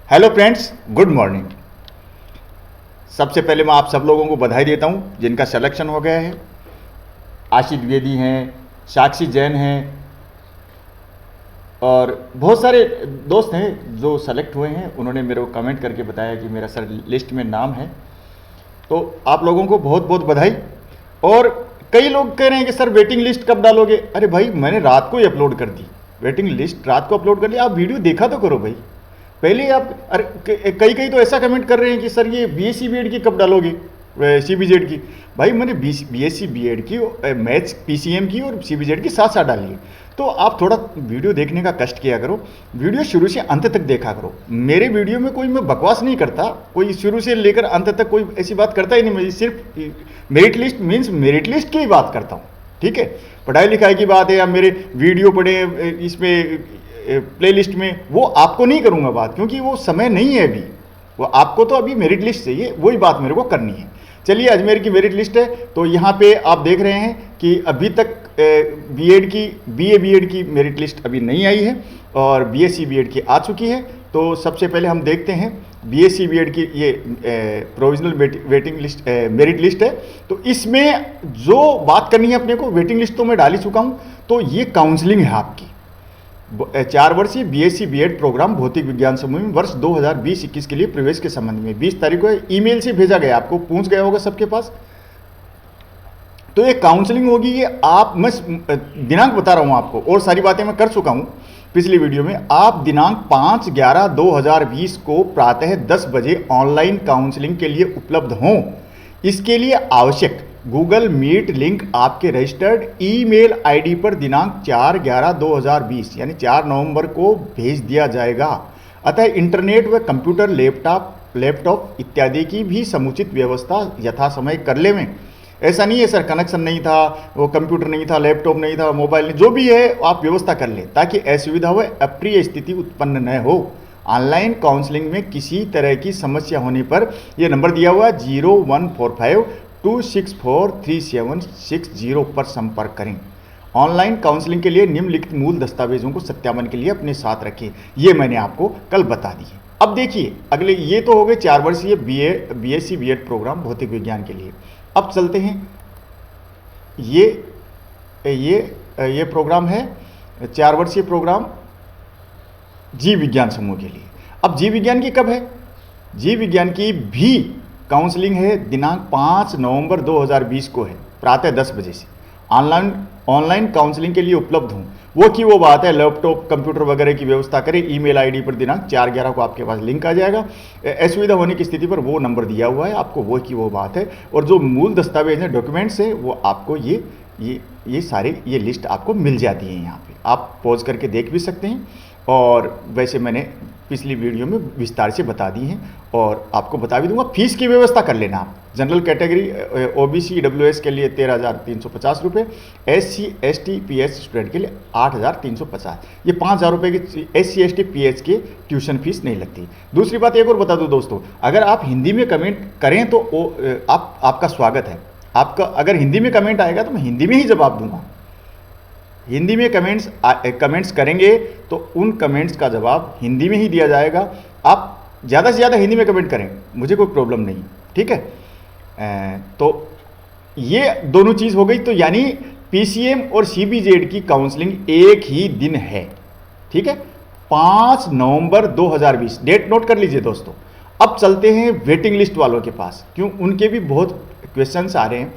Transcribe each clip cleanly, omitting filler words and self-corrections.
Hello friends, good morning. सबसे पहले मैं आप सब लोगों को बधाई देता हूं जिनका सिलेक्शन हो गया है। आशित द्विवेदी हैं, साक्षी जैन हैं और बहुत सारे दोस्त हैं जो सेलेक्ट हुए हैं। उन्होंने मेरे को कमेंट करके बताया कि मेरा सर लिस्ट में नाम है, तो आप लोगों को बहुत बहुत बधाई। और कई लोग कह रहे हैं कि सर वेटिंग लिस्ट कब डालोगे। अरे भाई, मैंने रात को ही अपलोड कर दी वेटिंग लिस्ट, रात को अपलोड कर ली। आप वीडियो देखा तो करो भाई पहले आप। अरे कई कई तो ऐसा कमेंट कर रहे हैं कि सर ये बीएससी बीएड की कब डालोगे, सीबीजेड की। भाई मैंने बीएससी बीएड की, मैथ्स पीसीएम की और सीबीजेड की साथ साथ डाली है। तो आप थोड़ा वीडियो देखने का कष्ट किया करो, वीडियो शुरू से अंत तक देखा करो। मेरे वीडियो में कोई मैं बकवास नहीं करता, कोई शुरू से लेकर अंत तक कोई ऐसी बात करता ही नहीं। मैं सिर्फ merit list means merit list की ही बात करता हूँ, ठीक है। पढ़ाई लिखाई की बात है या मेरे वीडियो पढ़े इसमें प्लेलिस्ट में, वो आपको नहीं करूँगा बात, क्योंकि वो समय नहीं है अभी। वो आपको तो अभी मेरिट लिस्ट चाहिए, वही बात मेरे को करनी है। चलिए, अजमेर की मेरिट लिस्ट है, तो यहाँ पे आप देख रहे हैं कि अभी तक बीएड की बीएड की मेरिट लिस्ट अभी नहीं आई है और बीएससी बीएड की आ चुकी है। तो सबसे पहले हम देखते हैं बीएससी बीएड की ये provisional waiting list merit list है। तो इसमें जो बात करनी है अपने को, वेटिंग लिस्ट तो मैं डाल ही चुका हूँ। तो ये काउंसलिंग है आपकी 4 वर्षीय बीएससी बीएड प्रोग्राम भौतिक विज्ञान समूह में वर्ष 2020-21 के लिए प्रवेश के संबंध में 20 तारीख को ईमेल से भेजा गया, आपको पहुंच गया होगा सबके पास। तो ये काउंसलिंग होगी, ये मैं दिनांक बता रहा हूं आपको, और सारी बातें मैं कर चुका हूं पिछली वीडियो में। आप दिनांक 5/11/2020 को प्रातः 10 बजे ऑनलाइन काउंसलिंग के लिए उपलब्ध हों। इसके लिए आवश्यक गूगल मीट लिंक आपके रजिस्टर्ड ईमेल आईडी पर दिनांक 4/11/2020 यानी 4 नवंबर को भेज दिया जाएगा। अतः इंटरनेट व कंप्यूटर, लैपटॉप इत्यादि की भी समुचित व्यवस्था यथासमय कर लें। ऐसा नहीं है सर कनेक्शन नहीं था, वो कंप्यूटर नहीं था, लैपटॉप नहीं था, मोबाइल नहीं, जो भी है आप व्यवस्था कर लें ताकि असुविधा व अप्रिय स्थिति उत्पन्न न हो। ऑनलाइन काउंसलिंग में किसी तरह की समस्या होने पर यह नंबर दिया हुआ 0145-264-3760 पर संपर्क करें। ऑनलाइन काउंसलिंग के लिए निम्नलिखित मूल दस्तावेजों को सत्यापन के लिए अपने साथ रखें। ये मैंने आपको कल बता दी है। अब देखिए अगले, ये तो हो गए 4 वर्षीय बीएससी बीएड प्रोग्राम भौतिक विज्ञान के लिए। अब चलते हैं, ये प्रोग्राम है 4 वर्षीय प्रोग्राम जीव विज्ञान समूह के लिए। अब जीव विज्ञान की कब है? जीव विज्ञान की भी काउंसलिंग है, दिनांक 5 नवंबर 2020 को है, प्रातः 10 बजे से। ऑनलाइन काउंसलिंग के लिए उपलब्ध हूँ, वो की वो बात है। लैपटॉप कंप्यूटर वगैरह की व्यवस्था करें। ईमेल आईडी पर दिनांक 4/11 को आपके पास लिंक आ जाएगा। असुविधा होने की स्थिति पर वो नंबर दिया हुआ है आपको, वो की वो बात है। और जो मूल दस्तावेज हैं, डॉक्यूमेंट्स हैं, वो आपको ये सारे ये लिस्ट आपको मिल जाती है। यहाँ पे आप पॉज करके देख भी सकते हैं, और वैसे मैंने पिछली वीडियो में विस्तार से बता दी हैं और आपको बता भी दूंगा। फीस की व्यवस्था कर लेना आप। जनरल कैटेगरी ओबीसी ईडब्ल्यूएस के लिए 13,350 रुपये, SC ST PH स्टूडेंट के लिए 8,350। ये 5,000 रुपये की SC ST PH के ट्यूशन फीस नहीं लगती। दूसरी बात एक और बता दूं दोस्तों, अगर आप हिंदी में कमेंट करें तो आपका स्वागत है। आपका अगर हिंदी में कमेंट आएगा तो मैं हिंदी में ही जवाब दूंगा। हिंदी में कमेंट्स करेंगे तो उन कमेंट्स का जवाब हिंदी में ही दिया जाएगा। आप ज़्यादा से ज़्यादा हिंदी में कमेंट करें, मुझे कोई प्रॉब्लम नहीं, ठीक है। तो ये दोनों चीज़ हो गई। तो यानी पीसीएम और सीबीजेड की काउंसलिंग एक ही दिन है, ठीक है, 5 नवंबर 2020। डेट नोट कर लीजिए दोस्तों। अब चलते हैं वेटिंग लिस्ट वालों के पास, क्यों उनके भी बहुत क्वेश्चंस आ रहे हैं।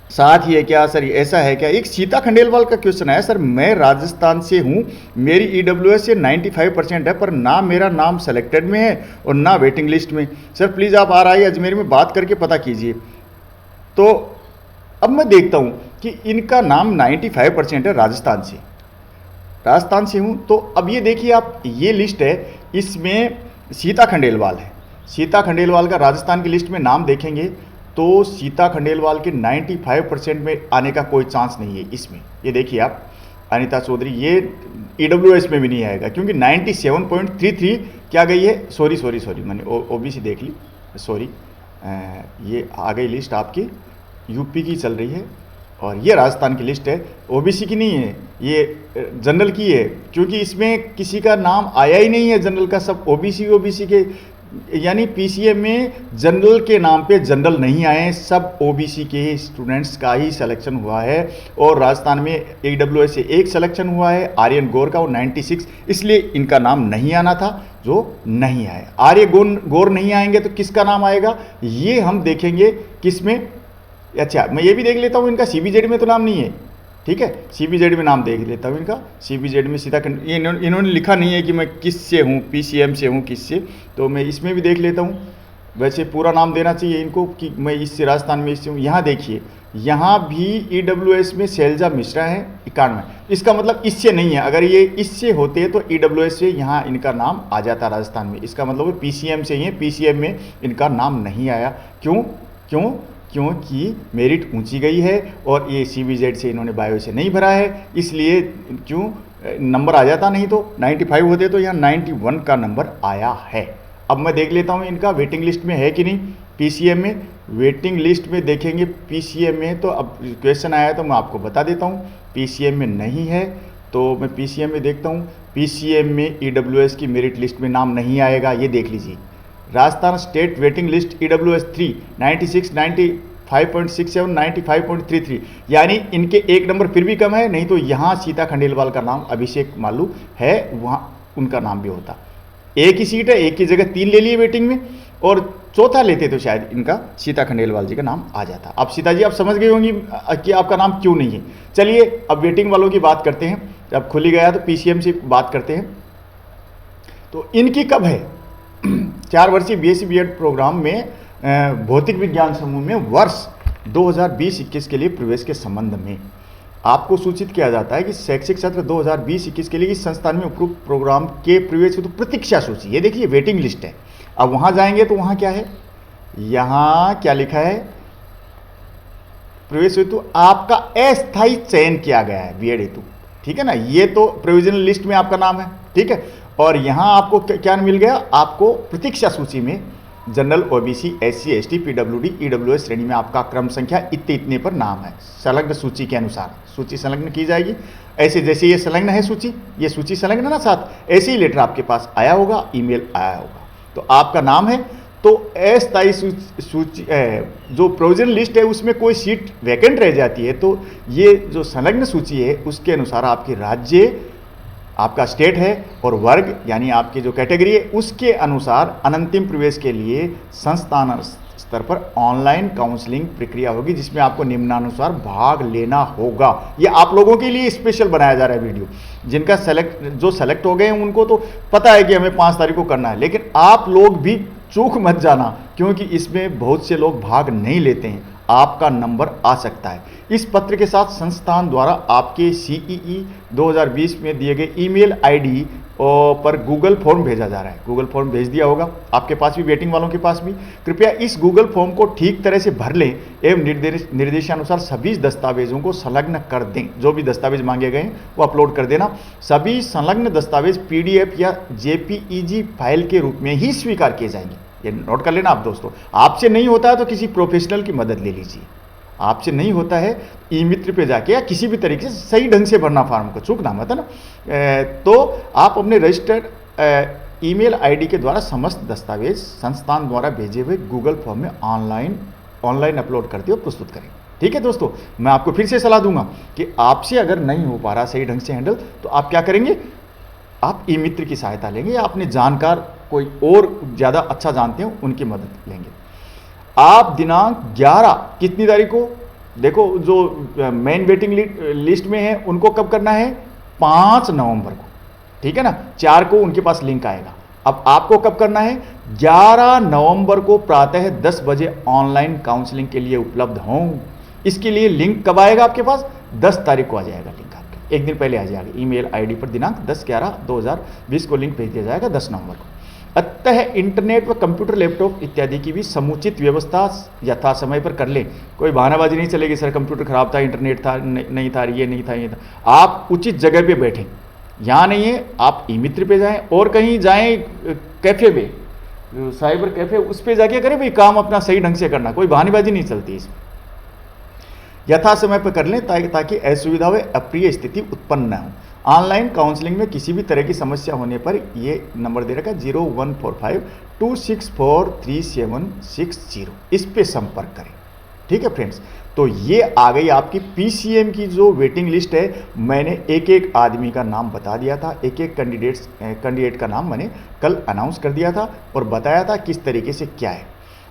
साथ ही है क्या सर, ऐसा है क्या? एक सीता खंडेलवाल का क्वेश्चन आया, सर मैं राजस्थान से हूँ, मेरी ईडब्ल्यूएस से 95% है, पर ना मेरा नाम सेलेक्टेड में है और ना वेटिंग लिस्ट में। सर प्लीज़ आप RI अजमेर में बात करके पता कीजिए। तो अब मैं देखता हूँ कि इनका नाम 95% है राजस्थान से हूँ। तो अब ये देखिए आप, ये लिस्ट है, इसमें सीता खंडेलवाल है। सीता खंडेलवाल का राजस्थान की लिस्ट में नाम देखेंगे तो सीता खंडेलवाल के 95% में आने का कोई चांस नहीं है इसमें। ये देखिए आप, अनीता चौधरी, ये ईडब्ल्यूएस में भी नहीं आएगा क्योंकि 97.33 क्या गई है। सॉरी मैंने ओबीसी देख ली, सॉरी। ये आ गई लिस्ट आपकी यूपी की चल रही है और ये राजस्थान की लिस्ट है, ओबीसी की नहीं है, ये जनरल की है, क्योंकि इसमें किसी का नाम आया ही नहीं है जनरल का, सब ओबीसी के, यानी पीसीएम में जनरल के नाम पे जनरल नहीं आए, सब ओबीसी के स्टूडेंट्स का ही सिलेक्शन हुआ है। और राजस्थान में ईडब्ल्यूएस से एक सिलेक्शन हुआ है आर्यन गौर का, वो 96, इसलिए इनका नाम नहीं आना था, जो नहीं आए। आर्य गौर नहीं आएंगे तो किसका नाम आएगा, ये हम देखेंगे किसमें। अच्छा, मैं ये भी देख लेता हूँ, इनका सीबीजेड में तो नाम नहीं है, ठीक है, सीबीजेड में नाम देख लेता हूँ इनका। सीबीजेड में सीधा इन्होंने लिखा नहीं है कि मैं किस से हूँ, पीसीएम से हूँ किस से, तो मैं इसमें भी देख लेता हूँ। वैसे पूरा नाम देना चाहिए इनको कि मैं इससे राजस्थान में इससे हूँ। यहाँ देखिए, यहाँ भी ईडब्ल्यूएस में शैलजा मिश्रा है 91, इसका मतलब इससे नहीं है। अगर ये इससे होते तो ईडब्ल्यूएस से यहाँ इनका नाम आ जाता राजस्थान में, इसका मतलब पीसीएम से ही है, पीसीएम में इनका नाम नहीं आया। क्योंकि मेरिट ऊंची गई है और ये सीबीजेड से इन्होंने बायो से नहीं भरा है, इसलिए क्यों नंबर आ जाता, नहीं तो 95 होते तो यहाँ 91 का नंबर आया है। अब मैं देख लेता हूँ इनका वेटिंग लिस्ट में है कि नहीं। पीसीएम में वेटिंग लिस्ट में देखेंगे, पीसीएम में तो अब क्वेश्चन आया तो मैं आपको बता देता हूँ, पीसीएम में नहीं है, तो मैं पीसीएम में देखता हूँ। पीसीएम में ईडब्ल्यूएस की मेरिट लिस्ट में नाम नहीं आएगा, ये देख लीजिए। Rajasthan state waiting list EWS 3 96, 95.67, 95.33, यानी इनके एक नंबर फिर भी कम है, नहीं तो यहाँ सीता खंडेलवाल का नाम अभिषेक मालू है, वहाँ उनका नाम भी होता। एक ही सीट है, एक की जगह 3 ले लिए वेटिंग में, और चौथा लेते तो शायद इनका सीता खंडेलवाल जी का नाम आ जाता। अब सीता जी आप समझ गई होंगी कि आपका नाम क्यों नहीं है। चलिए अब वेटिंग वालों की बात करते हैं, जब खुली गया तो पीसीएम से बात करते हैं। तो इनकी कब है 4 वर्षीय बीएससी बीएड प्रोग्राम में भौतिक विज्ञान समूह में वर्ष 2020-21 के लिए प्रवेश के संबंध में आपको सूचित किया जाता है कि शैक्षिक सत्र 2020-21 के लिए इस संस्थान में उपरोक्त प्रोग्राम के प्रवेश हेतु प्रतीक्षा सूची, ये देखिए वेटिंग लिस्ट है। अब वहाँ जाएंगे तो वहाँ क्या है, यहाँ क्या लिखा है, प्रवेश हेतु आपका अस्थायी चयन किया गया है बीएड हेतु, ठीक है ना, ये तो प्रोविजनल लिस्ट में आपका नाम है, ठीक है। और यहाँ आपको क्या मिल गया, आपको प्रतीक्षा सूची में general, OBC, SC, ST, PWD, EWS श्रेणी में आपका क्रम संख्या इतने पर नाम है। संलग्न सूची के अनुसार सूची संलग्न की जाएगी। ऐसे जैसे ये संलग्न है सूची, ये सूची संलग्न है ना साथ, ऐसे ही लेटर आपके पास आया होगा, ईमेल आया होगा, तो आपका नाम है। तो अस्थायी सूची जो प्रोविजनल लिस्ट है उसमें कोई सीट वैकेंट रह जाती है, तो ये जो संलग्न सूची है उसके अनुसार आपके राज्य, आपका स्टेट है, और वर्ग यानी आपकी जो कैटेगरी है उसके अनुसार अनंतिम प्रवेश के लिए संस्थान स्तर पर ऑनलाइन काउंसलिंग प्रक्रिया होगी, जिसमें आपको निम्नानुसार भाग लेना होगा। ये आप लोगों के लिए स्पेशल बनाया जा रहा है वीडियो, जिनका जो सेलेक्ट हो गए हैं उनको तो पता है कि हमें 5 तारीख को करना है, लेकिन आप लोग भी चूक मत जाना, क्योंकि इसमें बहुत से लोग भाग नहीं लेते हैं, आपका नंबर आ सकता है। इस पत्र के साथ संस्थान द्वारा आपके सीईई 2020 में दिए गए ईमेल आईडी पर गूगल फॉर्म भेजा जा रहा है। गूगल फॉर्म भेज दिया होगा आपके पास भी, वेटिंग वालों के पास भी। कृपया इस गूगल फॉर्म को ठीक तरह से भर लें एवं निर्देशानुसार सभी दस्तावेजों को संलग्न कर दें। जो भी दस्तावेज मांगे गए हैं वो अपलोड कर देना। सभी संलग्न दस्तावेज पीडीएफ या जेपीईजी फाइल के रूप में ही स्वीकार किए जाएंगे। ये नोट कर लेना आप दोस्तों। आपसे नहीं होता है तो किसी प्रोफेशनल की मदद ले लीजिए। आपसे नहीं होता है ई मित्र पे जाके या किसी भी तरीके से सही ढंग से भरना फॉर्म को, चूकना मत है ना। तो आप अपने रजिस्टर्ड ईमेल आईडी के द्वारा समस्त दस्तावेज संस्थान द्वारा भेजे हुए गूगल फॉर्म में ऑनलाइन अपलोड करते हो प्रस्तुत करें। ठीक है दोस्तों, मैं आपको फिर से सलाह दूंगा कि आपसे अगर नहीं हो पा रहा सही ढंग से हैंडल, तो आप क्या करेंगे, आप ई मित्र की सहायता लेंगे या अपने जानकार कोई और ज़्यादा अच्छा जानते हो उनकी मदद लेंगे। आप दिनांक 11 कितनी तारीख को, देखो जो मेन वेटिंग लिस्ट में है उनको कब करना है, 5 नवंबर को, ठीक है ना। 4 को उनके पास लिंक आएगा। अब आपको कब करना है, 11 नवंबर को प्रातः 10 बजे ऑनलाइन काउंसलिंग के लिए उपलब्ध हों। इसके लिए लिंक कब आएगा आपके पास, 10 तारीख को आ जाएगा लिंक आपके, एक दिन पहले आ जाएगा। ईमेल आईडी पर दिनांक 10/11/2020 को लिंक भेज दिया जाएगा 10 नवंबर को। अतः इंटरनेट व कंप्यूटर, लैपटॉप इत्यादि की भी समुचित व्यवस्था यथा समय पर कर लें। कोई बहानाबाजी नहीं चलेगी, सर कंप्यूटर खराब था, इंटरनेट था नहीं था, ये नहीं था, ये था। आप उचित जगह पे बैठें, यहाँ नहीं है आप ई मित्र पे जाएं और कहीं जाएं कैफ़े पे, साइबर कैफ़े, उस पर जाके करें भाई काम अपना सही ढंग से करना, कोई बहानेबाजी नहीं चलती इसमें। यथा समय पर कर लें ताकि असुविधा व अप्रिय स्थिति उत्पन्न न हो। ऑनलाइन काउंसलिंग में किसी भी तरह की समस्या होने पर ये नंबर दे रखा है 014526436760, इस पे संपर्क करें। ठीक है फ्रेंड्स, तो ये आ गई आपकी पीसीएम की जो वेटिंग लिस्ट है। मैंने एक एक आदमी का नाम बता दिया था, एक एक कैंडिडेट का नाम मैंने कल अनाउंस कर दिया था और बताया था किस तरीके से क्या है,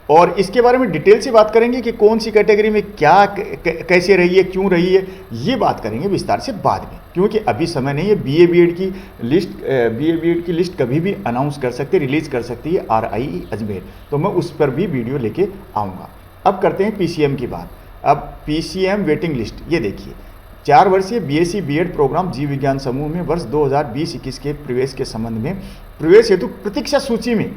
और इसके बारे में डिटेल से बात करेंगे कि कौन सी कैटेगरी में क्या कैसे रही है, क्यों रही है, ये बात करेंगे विस्तार से बाद में, क्योंकि अभी समय नहीं है। बीए बीएड की लिस्ट कभी भी अनाउंस कर सकते, रिलीज कर सकती है RIE अजमेर, तो मैं उस पर भी वीडियो लेके आऊँगा। अब करते हैं पीसीएम की बात। अब पीसीएम वेटिंग लिस्ट ये देखिए, 4 वर्षीय BSc BEd प्रोग्राम जीव विज्ञान समूह में वर्ष 2020-21 के प्रवेश के संबंध में प्रवेश हेतु प्रतीक्षा सूची में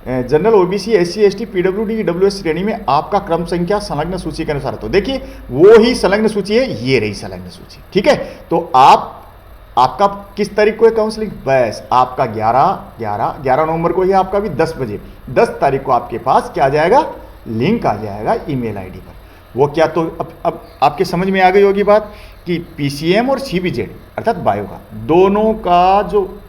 general OBC SC ST PWD EWS श्रेणी में आपका क्रम संख्या संलग्न सूची के अनुसार है। तो देखिए वो ही संलग्न सूची है, ये रही संलग्न सूची। ठीक है, तो आपका किस तारीख को है काउंसलिंग? बस आपका 11 नवंबर को ही आपका भी 10 बजे 10 तारीख को आपके पास क्या आ जाएगा, लिंक आ जाएगा ईमेल आईडी पर। वो क्या, तो अब आपके समझ में आ गई होगी बात कि पीसीएम और CBZ अर्थात बायो का दोनों का जो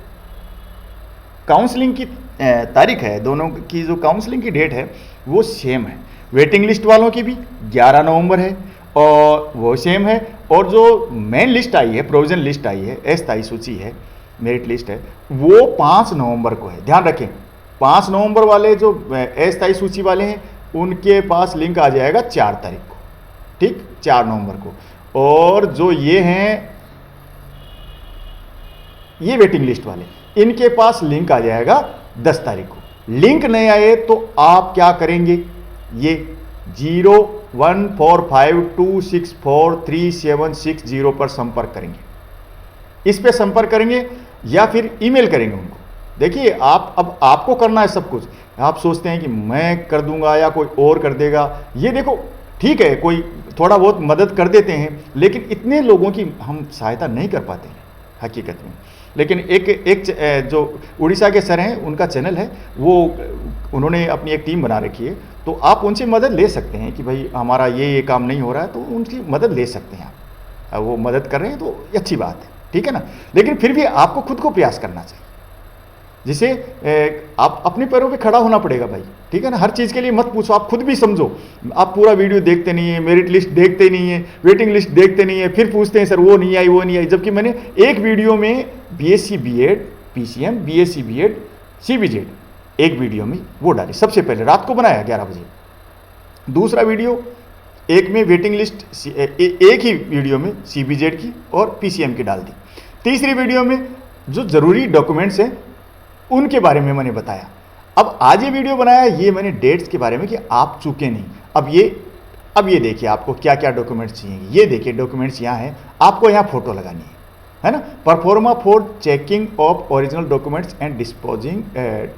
काउंसलिंग की तारीख है, दोनों की जो काउंसलिंग की डेट है वो सेम है। वेटिंग लिस्ट वालों की भी 11 नवंबर है और वो सेम है, और जो मेन लिस्ट आई है, प्रोविजन लिस्ट आई है, अस्थायी सूची है, मेरिट लिस्ट है, वो 5 नवंबर को है। ध्यान रखें, 5 नवंबर वाले जो अस्थायी सूची वाले हैं उनके पास लिंक आ जाएगा 4 तारीख को। ठीक, 4 नवंबर को। और जो ये हैं, ये वेटिंग लिस्ट वाले, इनके पास लिंक आ जाएगा 10 तारीख को। लिंक नहीं आए तो आप क्या करेंगे, ये 014526436760 पर संपर्क करेंगे, इस पे संपर्क करेंगे या फिर ईमेल करेंगे उनको। देखिए अब आपको करना है सब कुछ। आप सोचते हैं कि मैं कर दूंगा या कोई और कर देगा, ये देखो ठीक है, कोई थोड़ा बहुत मदद कर देते हैं, लेकिन इतने लोगों की हम सहायता नहीं कर पाते हैं हकीकत में। लेकिन एक जो उड़ीसा के सर हैं, उनका चैनल है, वो उन्होंने अपनी एक टीम बना रखी है, तो आप उनसे मदद ले सकते हैं कि भाई हमारा ये काम नहीं हो रहा है, तो उनकी मदद ले सकते हैं आप। वो मदद कर रहे हैं तो अच्छी बात है, ठीक है ना। लेकिन फिर भी आपको खुद को प्रयास करना चाहिए, जिसे आप अपने पैरों पे खड़ा होना पड़ेगा भाई, ठीक है ना। हर चीज़ के लिए मत पूछो, आप खुद भी समझो। आप पूरा वीडियो देखते नहीं है, मेरिट लिस्ट देखते नहीं है, वेटिंग लिस्ट देखते नहीं है, फिर पूछते हैं सर वो नहीं आई वो नहीं आई, जबकि मैंने एक वीडियो में BSc BEd PCM BSc BEd CBZ एक वीडियो में वो डाली, सबसे पहले रात को बनाया 11 बजे। दूसरा वीडियो एक में वेटिंग लिस्ट एक ही वीडियो में CBZ की और PCM की डाल दी। तीसरी वीडियो में जो ज़रूरी डॉक्यूमेंट्स हैं उनके बारे में मैंने बताया। अब आज ये वीडियो बनाया, ये मैंने डेट्स के बारे में कि आप चूके नहीं। अब ये देखिए आपको क्या क्या डॉक्यूमेंट्स चाहिए। ये देखिए डॉक्यूमेंट्स यहाँ हैं, आपको यहाँ फोटो लगानी है ना। Proforma for checking of original documents and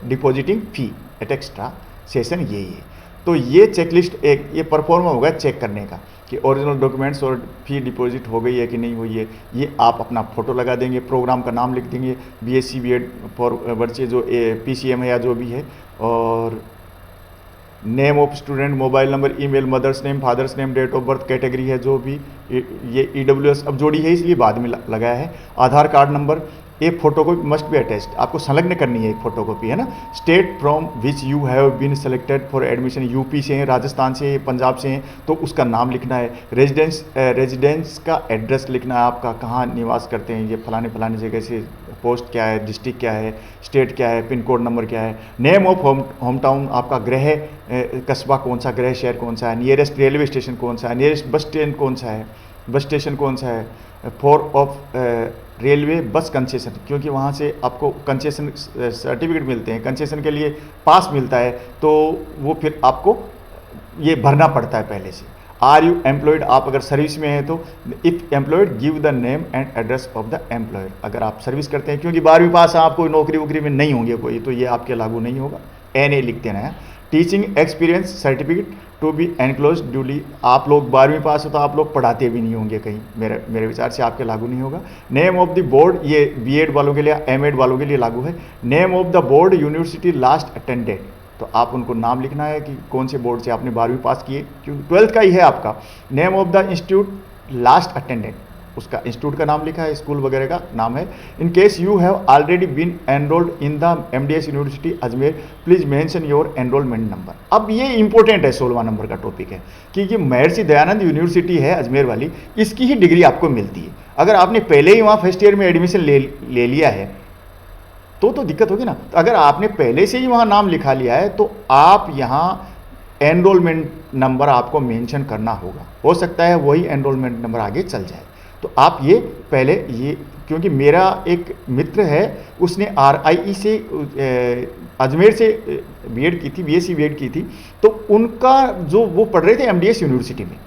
depositing fee at extra session, ये है। तो ये चेकलिस्ट एक ये परफॉर्मा होगा चेक करने का कि ओरिजिनल डॉक्यूमेंट्स और फी डिपॉजिट हो गई है कि नहीं हुई है। ये आप अपना फ़ोटो लगा देंगे, प्रोग्राम का नाम लिख देंगे, BSc BEd फॉर बच्चे जो PCM है या जो भी है, और name of student, mobile number, email, mother's name, father's name, date of birth, category है जो भी, ये EWS अब जोड़ी है इसलिए बाद में लगाया है। आधार कार्ड नंबर, एक फोटोकॉपी मस्ट बी अटैच्ड, आपको संलग्न करनी है एक फोटोकॉपी, है ना। State from which you have been selected for admission, UP से हैं, राजस्थान से हैं, पंजाब से हैं, तो उसका नाम लिखना है। रेजिडेंस का एड्रेस लिखना है, आपका कहाँ निवास करते हैं, ये फलाने फलाने जगह से, पोस्ट क्या है, डिस्ट्रिक्ट क्या है, स्टेट क्या है, पिन कोड नंबर क्या है। नेम ऑफ होम टाउन, आपका गृह कस्बा कौन सा, गृह शहर कौन सा है। नियरेस्ट रेलवे स्टेशन कौन सा है, नियरेस्ट बस स्टैंड कौन सा है, बस स्टेशन कौन सा है। For of railway bus concession, क्योंकि वहाँ से आपको कंसेशन सर्टिफिकेट मिलते हैं, कंसेशन के लिए पास मिलता है, तो वो फिर आपको ये भरना पड़ता है पहले से। आर यू एम्प्लॉयड, आप अगर सर्विस में हैं तो if employed give the name and address of the employer, अगर आप सर्विस करते हैं, क्योंकि 12वीं पास आप कोई नौकरी वोकरी में नहीं होंगे कोई, तो ये आपके लागू नहीं होगा। NA लिख देना है। Teaching experience certificate to be enclose duly, आप लोग 12वीं पास हो तो आप लोग पढ़ाते भी नहीं होंगे कहीं, मेरे विचार से आपके लागू नहीं होगा। नेम ऑफ द बोर्ड, ये BEd वालों के लिए, MEd वालों के लिए लागू है। Name of the board university last attended, तो आप उनको नाम लिखना है कि कौन से बोर्ड से आपने 12वीं पास किए, क्योंकि 12th का ही है आपका। Name of the institute last attendant, उसका इंस्टीट्यूट का नाम लिखा है, स्कूल वगैरह का नाम है। In case you have already been enrolled in the MDS university Ajmer, please mention your enrolment number. अब ये इंपॉर्टेंट है, 16वां नंबर का टॉपिक है कि ये महर्षि दयानंद यूनिवर्सिटी है अजमेर वाली, इसकी ही डिग्री आपको मिलती है। अगर आपने पहले ही वहाँ फर्स्ट ईयर में एडमिशन ले लिया है तो दिक्कत होगी ना। तो अगर आपने पहले से ही वहाँ नाम लिखा लिया है तो आप यहाँ एनरोलमेंट नंबर आपको मेंशन करना होगा। हो सकता है वही एनरोलमेंट नंबर आगे चल जाए, तो आप ये पहले ये, क्योंकि मेरा एक मित्र है उसने RIE से अजमेर से बीएड की थी, BSc बीएड की थी, तो उनका जो वो पढ़ रहे थे MDS यूनिवर्सिटी में,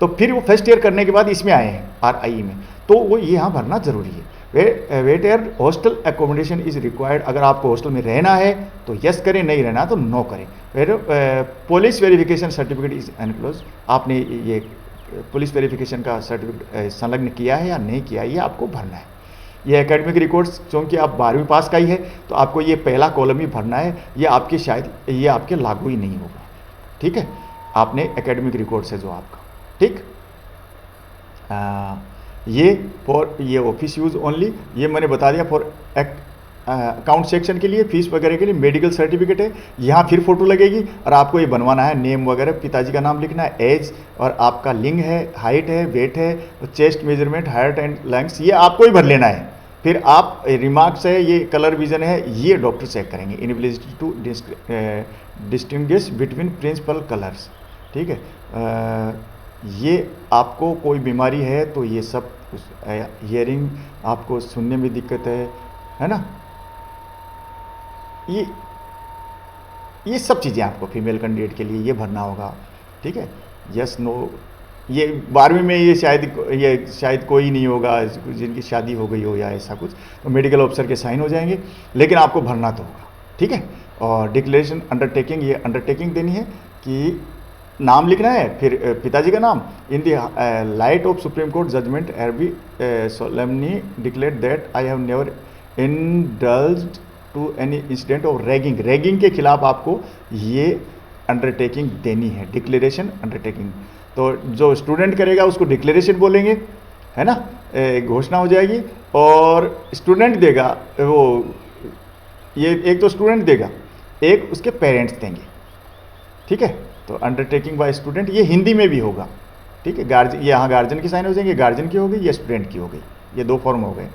तो फिर वो फर्स्ट ईयर करने के बाद इसमें आए हैं RIE में, तो वो ये यहाँ भरना जरूरी है। Whether hostel accommodation is required, अगर आपको हॉस्टल में रहना है तो यस करें, नहीं रहना तो नो करें। फिर police verification certificate is enclose, आपने ये पुलिस वेरिफिकेशन का सर्टिफिकेट संलग्न किया है या नहीं किया, ये आपको भरना है। ये एकेडमिक रिकॉर्ड्स, क्योंकि आप 12वीं पास का ही है तो आपको ये पहला कॉलम ही भरना है, ये आपके शायद ये आपके लागू ही नहीं होगा। ठीक है, आपने एकेडमिक रिकॉर्ड्स है जो आपका, ठीक। ये फॉर ये ऑफिस यूज ओनली, ये मैंने बता दिया। फॉर अकाउंट सेक्शन के लिए, फीस वगैरह के लिए मेडिकल सर्टिफिकेट है, यहाँ फिर फोटो लगेगी और आपको ये बनवाना है, नेम वगैरह, पिताजी का नाम लिखना है, एज और आपका लिंग है, हाइट है, वेट है, chest measurement, height and length, ये आपको ही भर लेना है। फिर आप रिमार्क्स है, ये कलर विजन है, ये डॉक्टर चेक करेंगे। Inability to distinguish between principal colours, ठीक है। ये आपको कोई बीमारी है तो ये सब, हियरिंग आपको सुनने में दिक्कत है ना, ये सब चीज़ें आपको फीमेल कैंडिडेट के लिए ये भरना होगा। ठीक है, यस नो, ये 12वीं में ये शायद कोई नहीं होगा जिनकी शादी हो गई हो या ऐसा कुछ, तो मेडिकल ऑफिसर के साइन हो जाएंगे, लेकिन आपको भरना तो होगा। ठीक है, और डिक्लेरेशन अंडरटेकिंग, ये अंडरटेकिंग देनी है कि नाम लिखना है, फिर पिताजी का नाम, in the light of supreme court judgement have solemnly declare that I have never indulged to any incident of ragging, ragging के खिलाफ आपको ये अंडरटेकिंग देनी है, डिक्लेरेशन अंडरटेकिंग। तो जो स्टूडेंट करेगा उसको डिक्लेरेशन बोलेंगे, है ना, घोषणा हो जाएगी। और स्टूडेंट देगा वो, ये एक तो स्टूडेंट देगा, एक उसके पेरेंट्स देंगे। ठीक है, तो अंडरटेकिंग बाय स्टूडेंट ये हिंदी में भी होगा। ठीक है, गार्जियन, यहाँ गार्जियन की साइन हो जाएंगे, गार्जियन की हो गई या स्टूडेंट की हो गई, ये दो फॉर्म हो गए।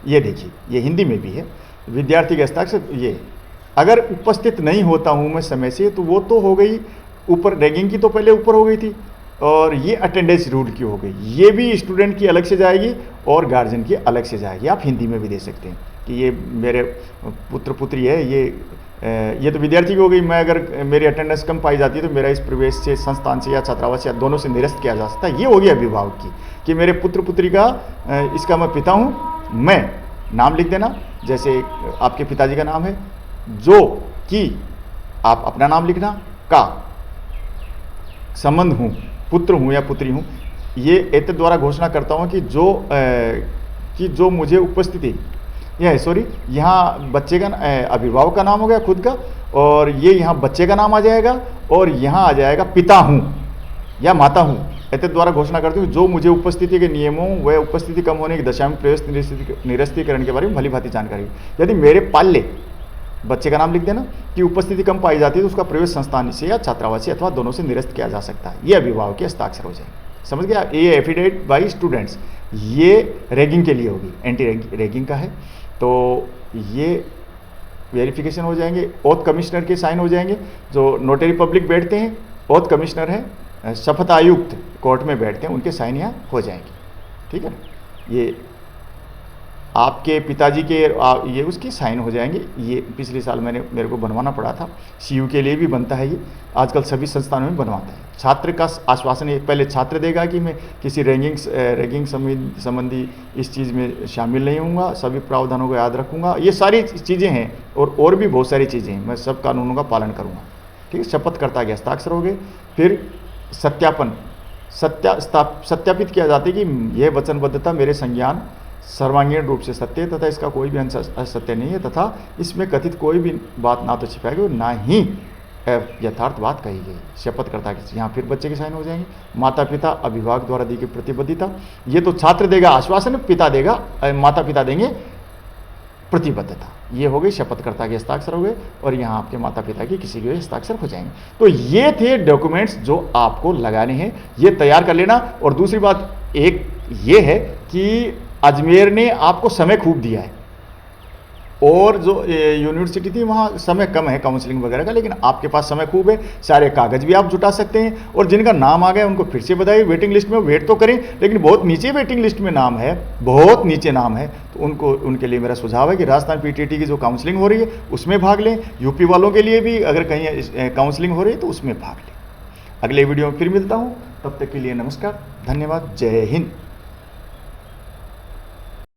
ये देखिए, ये हिंदी में भी है, विद्यार्थी के हस्ताक्षर। ये अगर उपस्थित नहीं होता हूँ मैं समय से, तो वो तो हो गई ऊपर, रैगिंग की तो पहले ऊपर हो गई थी, और ये अटेंडेंस रूल की हो गई। ये भी स्टूडेंट की अलग से जाएगी और गार्जियन की अलग से जाएगी। आप हिंदी में भी दे सकते हैं कि ये मेरे पुत्र पुत्री है, ये तो विद्यार्थी की हो गई। मैं अगर मेरी अटेंडेंस कम पाई जाती है तो मेरा इस प्रवेश से, संस्थान से या छात्रावास या दोनों से निरस्त किया जा सकता है। ये हो गया अभिभावक की, कि मेरे पुत्र पुत्री का इसका मैं पिता हूँ, मैं नाम लिख देना, जैसे आपके पिताजी का नाम है, जो कि आप अपना नाम लिखना, का संबंध हूँ, पुत्र हूँ या पुत्री हूँ। ये एतद द्वारा घोषणा करता हूँ कि जो मुझे उपस्थिति, यह सॉरी, यहाँ बच्चे का अभिभावक का नाम हो गया खुद का, और ये यहाँ बच्चे का नाम आ जाएगा, और यहाँ आ जाएगा पिता हूँ या माता हूँ। एतद द्वारा घोषणा करती हूँ जो मुझे उपस्थिति के नियमों व उपस्थिति कम होने की दशा में प्रवेश निरस्तीकरण के बारे में भली भांति जानकारी। यदि मेरे पाल्य, बच्चे का नाम लिख देना, कि उपस्थिति कम पाई जाती है तो उसका प्रवेश संस्थान से या छात्रावास से अथवा दोनों से निरस्त किया जा सकता है। ये अभिभावक के हस्ताक्षर हो जाएंगे। समझ गया? ये एफिडेविट बाई स्टूडेंट्स, ये रैगिंग के लिए होगी, एंटी रैगिंग का है। तो ये वेरिफिकेशन हो जाएंगे, ओथ कमिश्नर के साइन हो जाएंगे। जो नोटरी पब्लिक बैठते हैं, ओथ कमिश्नर है, शपथ आयुक्त कोर्ट में बैठते हैं, उनके साइन यहाँ हो जाएंगे। ठीक है, ये आपके पिताजी के ये उसके साइन हो जाएंगे। ये पिछले साल मेरे को बनवाना पड़ा था, सीयू के लिए भी बनता है ये, आजकल सभी संस्थानों में बनवाता है। छात्र का आश्वासन ये पहले छात्र देगा कि मैं किसी रैगिंग संबंधी इस चीज़ में शामिल नहीं होऊंगा, सभी प्रावधानों को याद रखूंगा। ये सारी चीज़ें हैं और भी बहुत सारी चीज़ें हैं, मैं सब कानूनों का पालन करूँगा। ठीक है, शपथकर्ता के हस्ताक्षर हो गए। फिर सत्यापन, सत्यापित किया जाता है कि यह वचनबद्धता मेरे संज्ञान सर्वांगीण रूप से सत्य है तथा इसका कोई भी अंश असत्य नहीं है, तथा इसमें कथित कोई भी बात ना तो छिपाई गई ना ही यथार्थ बात कही गई। शपथकर्ता की यहाँ फिर बच्चे के साइन हो जाएंगे। माता पिता अभिभावक द्वारा दी गई प्रतिबद्धता, ये तो छात्र देगा आश्वासन, पिता देगा माता पिता देंगे प्रतिबद्धता। ये हो गई, शपथकर्ता के हस्ताक्षर हो गए और यहाँ आपके माता पिता की किसी के हस्ताक्षर हो जाएंगे। तो ये थे डॉक्यूमेंट्स जो आपको लगाने हैं, ये तैयार कर लेना। और दूसरी बात एक ये है कि अजमेर ने आपको समय खूब दिया है, और जो यूनिवर्सिटी थी वहाँ समय कम है काउंसलिंग वगैरह का, लेकिन आपके पास समय खूब है, सारे कागज भी आप जुटा सकते हैं। और जिनका नाम आ गया उनको फिर से बधाई, वेटिंग लिस्ट में वेट तो करें, लेकिन बहुत नीचे वेटिंग लिस्ट में नाम है, बहुत नीचे नाम है, तो उनके लिए मेरा सुझाव है कि राजस्थान पीटीटी की जो काउंसलिंग हो रही है उसमें भाग लें। यूपी वालों के लिए भी अगर कहीं काउंसलिंग हो रही है तो उसमें भाग लें। अगले वीडियो में फिर मिलता हूँ, तब तक के लिए नमस्कार, धन्यवाद, जय हिंद।